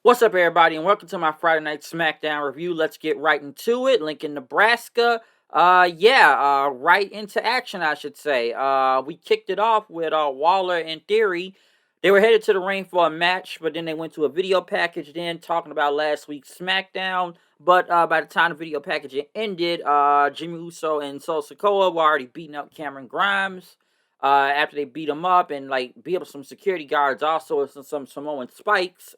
What's up, everybody, and welcome to my Friday Night Smackdown review. Let's get right into it. Lincoln, Nebraska. Right into action, I should say. We kicked it off with Waller and Theory. They were headed to the ring for a match, but then they went to a video package then talking about last week's SmackDown. But by the time the video package ended, Jimmy Uso and Sol Sikoa were already beating up Cameron Grimes. After they beat him up and beat up some security guards also with some Samoan spikes.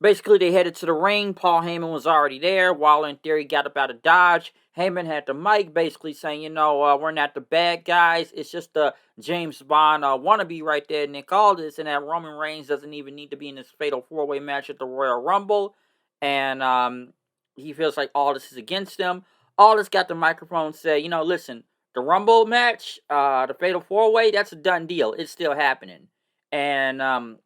Basically, they headed to the ring. Paul Heyman was already there. Waller and Theory got up out of Dodge. Heyman had the mic basically saying, we're not the bad guys. It's just the James Bond wannabe right there, Nick Aldis, and that Roman Reigns doesn't even need to be in this fatal four-way match at the Royal Rumble. And he feels like Aldis is against him. Aldis got the microphone and said, listen, the Rumble match, the fatal four-way, that's a done deal. It's still happening. And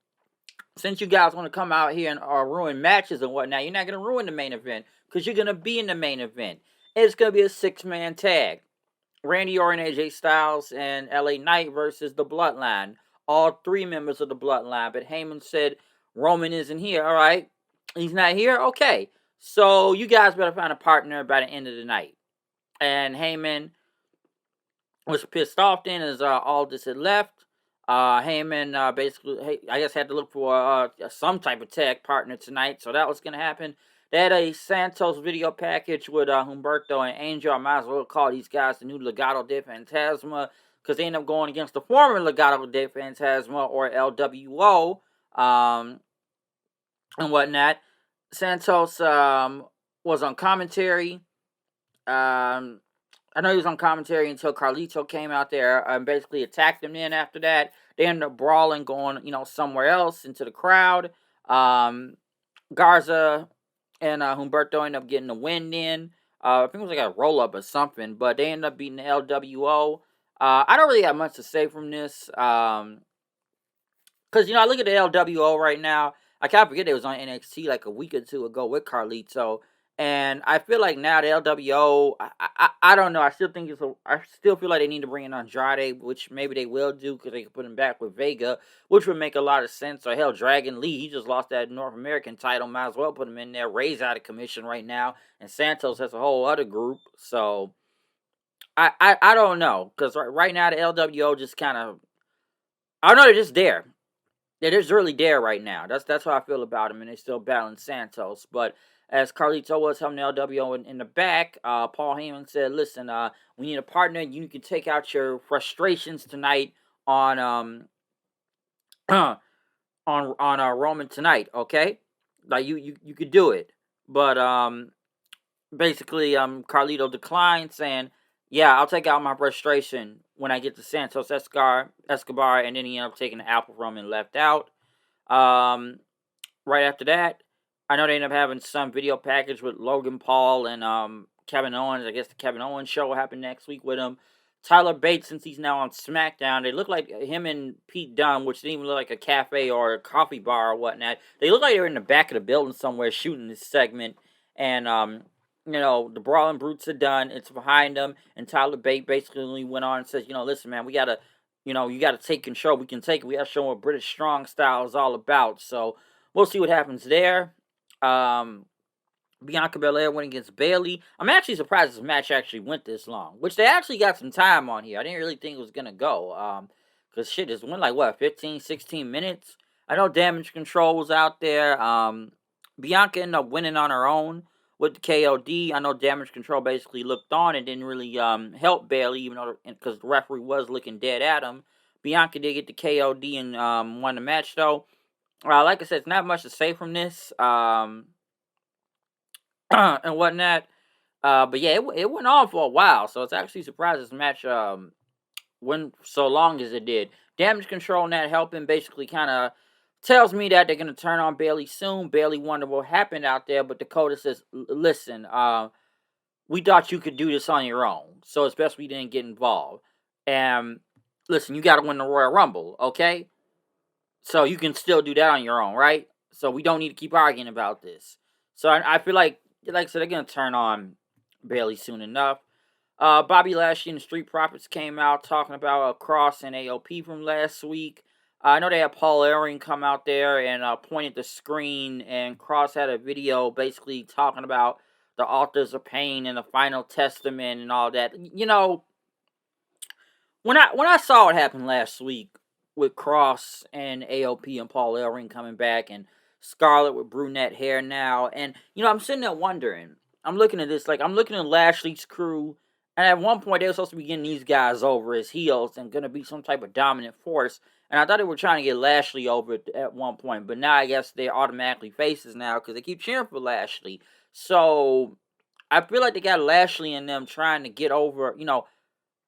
since you guys want to come out here and ruin matches and whatnot, you're not going to ruin the main event because you're going to be in the main event. It's going to be a six-man tag. Randy Orton, AJ Styles, and LA Knight versus the Bloodline. All three members of the Bloodline. But Heyman said Roman isn't here. All right. He's not here? Okay. So you guys better find a partner by the end of the night. And Heyman was pissed off then as Aldis had left. Heyman basically, I guess, had to look for some type of tag partner tonight, so that was going to happen. They had a Santos video package with Humberto and Angel. I might as well call these guys the new Legado de Fantasma because they end up going against the former Legado de Fantasma or LWO and whatnot. Santos was on commentary. I know he was on commentary until Carlito came out there and basically attacked him. Then after that, they ended up brawling, going, somewhere else into the crowd. Garza and Humberto ended up getting the win in. I think it was like a roll-up or something, but they ended up beating the LWO. I don't really have much to say from this. Because, I look at the LWO right now. I can't forget it was on NXT like a week or two ago with Carlito. And I feel like now the LWO, I don't know. I still feel like they need to bring in Andrade, which maybe they will do because they can put him back with Vega, which would make a lot of sense. Or hell, Dragon Lee, he just lost that North American title. Might as well put him in there. Ray's out of commission right now, and Santos has a whole other group. So I don't know because right now the LWO just kind of, I don't know, they're just there. They're just really there right now. That's how I feel about them, and they still battling Santos, but. As Carlito was helping the LWO in the back, Paul Heyman said, "Listen, we need a partner. You can take out your frustrations tonight on on Roman tonight, okay? Like you could do it." But basically, Carlito declined, saying, "Yeah, I'll take out my frustration when I get to Santos Escobar," and then he ended up taking the apple from and left out. Right after that. I know they end up having some video package with Logan Paul and Kevin Owens. I guess the Kevin Owens show will happen next week with him. Tyler Bates, since he's now on SmackDown, they look like him and Pete Dunne, which didn't even look like a cafe or a coffee bar or whatnot. They look like they were in the back of the building somewhere shooting this segment. And, the Brawling Brutes are done. It's behind them. And Tyler Bates basically went on and says, listen, man, we got to, you got to take control. We can take it. We got to show what British strong style is all about. So we'll see what happens there. Bianca Belair went against Bayley. I'm actually surprised this match actually went this long, which they actually got some time on here. I didn't really think it was gonna go, because shit, it went like 15, 16 minutes. I know Damage Control was out there. Bianca ended up winning on her own with the KOD. I know Damage Control basically looked on and didn't really help Bayley, even though because the referee was looking dead at him. Bianca did get the KOD and won the match though. Like I said, it's not much to say from this, and whatnot. But yeah, it went on for a while, so it's actually surprised this match went so long as it did. Damage Control not helping basically kind of tells me that they're gonna turn on Bayley soon. Bayley wondered what happened out there, but Dakota says, "Listen, we thought you could do this on your own, so it's best we didn't get involved. And listen, you got to win the Royal Rumble, okay?" So you can still do that on your own, right? So we don't need to keep arguing about this. So I feel like I said, they're going to turn on Bayley soon enough. Bobby Lashley and the Street Profits came out talking about Cross and AOP from last week. I know they had Paul Ellering come out there and point at the screen, and Cross had a video basically talking about the authors of pain and the final testament and all that. You know, when I saw it happen last week with Cross and AOP and Paul Ellering coming back and Scarlett with brunette hair now, and I'm sitting there wondering. I'm looking at this like I'm looking at Lashley's crew, and at one point they were supposed to be getting these guys over as heels and gonna be some type of dominant force. And I thought they were trying to get Lashley over at one point, but now I guess they're automatically faces now because they keep cheering for Lashley. So I feel like they got Lashley and them trying to get over,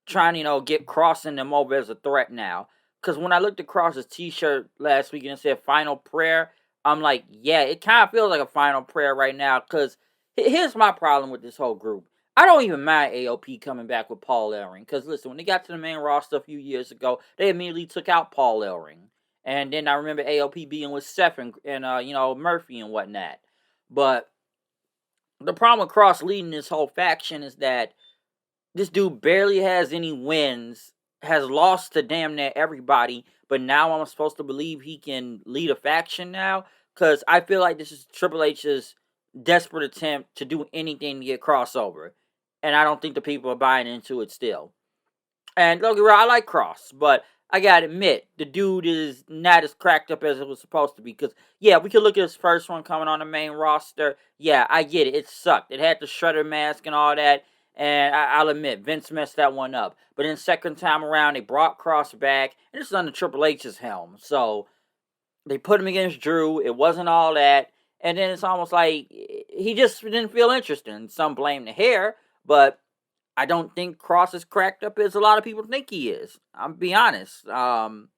trying to, get crossing them over as a threat now. Because when I looked at Cross's t-shirt last week and it said Final Prayer, I'm like, yeah, it kind of feels like a final prayer right now. Because here's my problem with this whole group. I don't even mind AOP coming back with Paul Ellering. Because listen, when they got to the main roster a few years ago, they immediately took out Paul Ellering. And then I remember AOP being with Seth and Murphy and whatnot. But the problem with Cross leading this whole faction is that this dude barely has any wins, has lost to damn near everybody, but now I'm supposed to believe he can lead a faction now? Because I feel like this is Triple H's desperate attempt to do anything to get crossover. And I don't think the people are buying into it still. And don't get me wrong, I like Cross, but I gotta admit, the dude is not as cracked up as it was supposed to be. Because, yeah, we could look at his first one coming on the main roster. Yeah, I get it. It sucked. It had the Shredder mask and all that. And I'll admit, Vince messed that one up. But then second time around, they brought Cross back. And this is under Triple H's helm. So they put him against Drew. It wasn't all that. And then it's almost like he just didn't feel interesting. Some blame the hair, but I don't think Cross is cracked up as a lot of people think he is. I'm be honest. And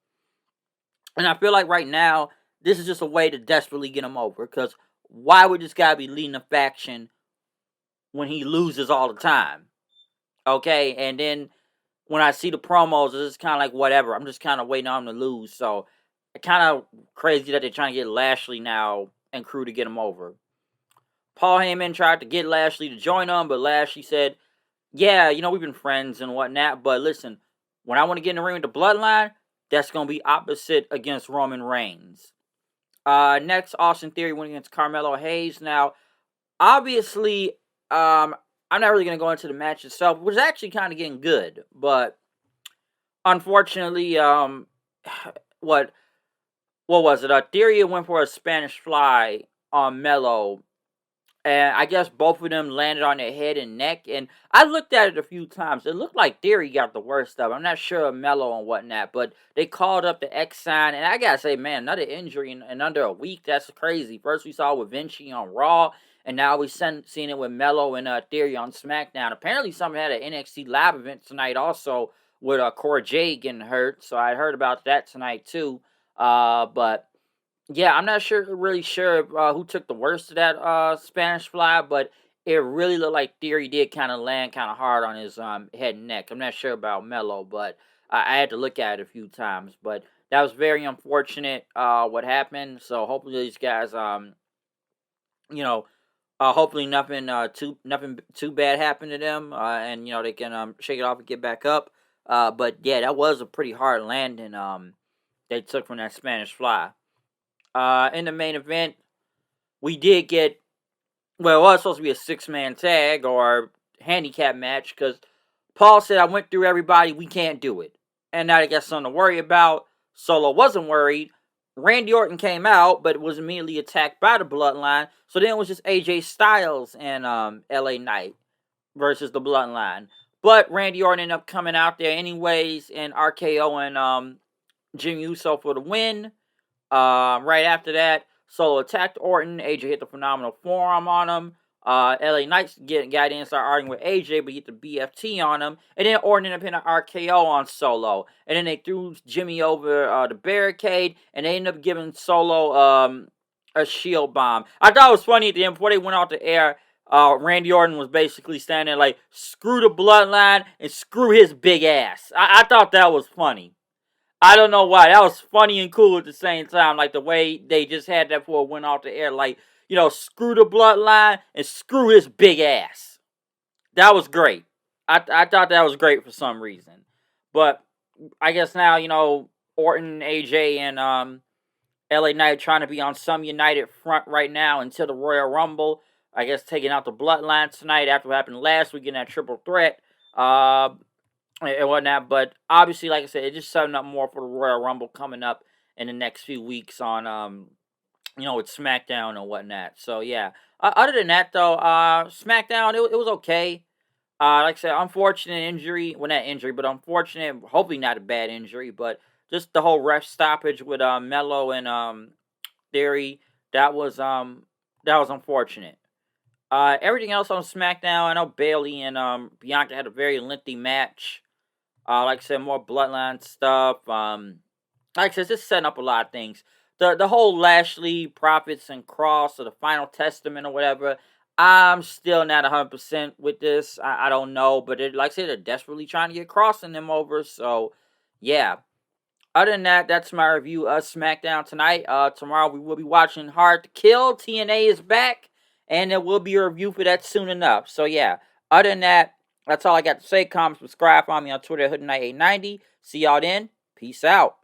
I feel like right now, this is just a way to desperately get him over. Because why would this guy be leading a faction when he loses all the time? Okay, and then when I see the promos, it's kind of like whatever. I'm just kind of waiting on him to lose. So, it's kind of crazy that they're trying to get Lashley now and crew to get him over. Paul Heyman tried to get Lashley to join him, but Lashley said, yeah, we've been friends and whatnot, but listen, when I want to get in the ring with the Bloodline, that's going to be opposite against Roman Reigns. Next, Austin Theory went against Carmelo Hayes. Now, obviously, I'm not really going to go into the match itself. It was actually kind of getting good, but unfortunately, what was it? Theory went for a Spanish fly on Melo, and I guess both of them landed on their head and neck. And I looked at it a few times. It looked like Theory got the worst of it. I'm not sure of Melo and whatnot, but they called up the X sign. And I gotta say, man, another injury in under a week. That's crazy. First we saw with Vinci on Raw, and now we seen it with Melo and Theory on SmackDown. Apparently, someone had an NXT live event tonight also with Cora Jade getting hurt. So I heard about that tonight too. But yeah, I'm not really sure who took the worst of that Spanish fly, but it really looked like Theory did kind of land kind of hard on his head and neck. I'm not sure about Melo, but I had to look at it a few times. But that was very unfortunate what happened. So hopefully these guys, hopefully nothing too bad happened to them, and they can shake it off and get back up. But yeah, that was a pretty hard landing they took from that Spanish fly. In the main event, we did get, well, it was supposed to be a 6-man tag or handicap match because Paul said, I went through everybody, we can't do it. And now they got something to worry about. Solo wasn't worried. Randy Orton came out, but was immediately attacked by the Bloodline. So then it was just AJ Styles and LA Knight versus the Bloodline. But Randy Orton ended up coming out there anyways, and RKO and Jimmy Uso for the win. Right after that, Solo attacked Orton. AJ hit the phenomenal forearm on him. LA Knight got in and started arguing with AJ, but he hit the BFT on him. And then Orton ended up hitting an RKO on Solo. And then they threw Jimmy over the barricade, and they ended up giving Solo a shield bomb. I thought it was funny at the end, before they went off the air, Randy Orton was basically standing there like, screw the Bloodline and screw his big ass. I thought that was funny. I don't know why. That was funny and cool at the same time. Like the way they just had that before it went off the air. Like, screw the Bloodline and screw his big ass. That was great. I thought that was great for some reason. But I guess now, Orton, AJ, and LA Knight trying to be on some united front right now until the Royal Rumble. I guess taking out the Bloodline tonight after what happened last week in that triple threat. And whatnot. But obviously, like I said, it's just setting up more for the Royal Rumble coming up in the next few weeks on with SmackDown and whatnot. So yeah. Other than that though, SmackDown it was okay. Like I said, unfortunate injury. Well, not injury, but unfortunate. Hopefully not a bad injury, but just the whole ref stoppage with Melo and Theory. That was unfortunate. Everything else on SmackDown, I know Bailey and Bianca had a very lengthy match. Like I said, more bloodline stuff. Like I said, just setting up a lot of things. The whole Lashley, Prophets, and Cross, or the Final Testament, or whatever. I'm still not 100% with this. I don't know, but like I said, they're desperately trying to get Cross and them over. So, yeah. Other than that, that's my review of SmackDown tonight. Tomorrow we will be watching Hard to Kill. TNA is back, and there will be a review for that soon enough. So, yeah. Other than that, that's all I got to say. Comment, subscribe, follow me on Twitter, Hood Knight 890. See y'all then. Peace out.